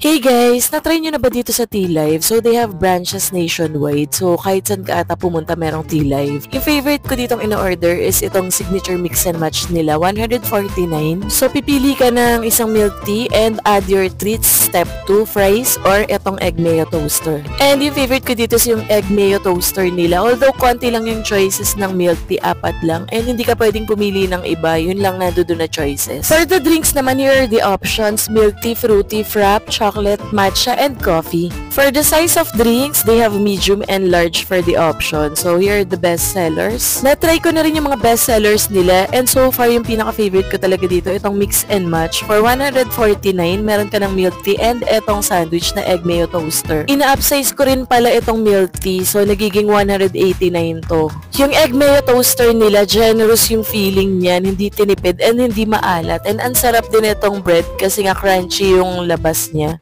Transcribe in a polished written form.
Hey guys, na-try nyo na ba dito sa T-Live? So they have branches nationwide. So kahit saan ka ata pumunta merong T-Live. Yung favorite ko ditong in-order is itong signature mix and match nila, 149. So pipili ka ng isang milk tea and add your treats, step 2, fries, or itong egg mayo toaster. And yung favorite ko dito is yung egg mayo toaster nila. Although konti lang yung choices ng milk tea, 4 lang. And hindi ka pwedeng pumili ng iba, yun lang na doon na choices. For the drinks naman, here are the options: milk tea, fruity, frap, chocolate, matcha, and coffee. For the size of drinks, they have medium and large for the option. So here are the best sellers. Na-try ko na rin yung mga best sellers nila, and so far yung pinaka-favorite ko talaga dito, itong mix and match. For 149, meron ka ng milk tea and itong sandwich na egg mayo toaster. Ina-upsize ko rin pala itong milk tea, so nagiging 189 to. Yung egg mayo toaster nila, generous yung feeling niyan, hindi tinipid and hindi maalat. And ang sarap din itong bread kasi nga crunchy yung labas niya.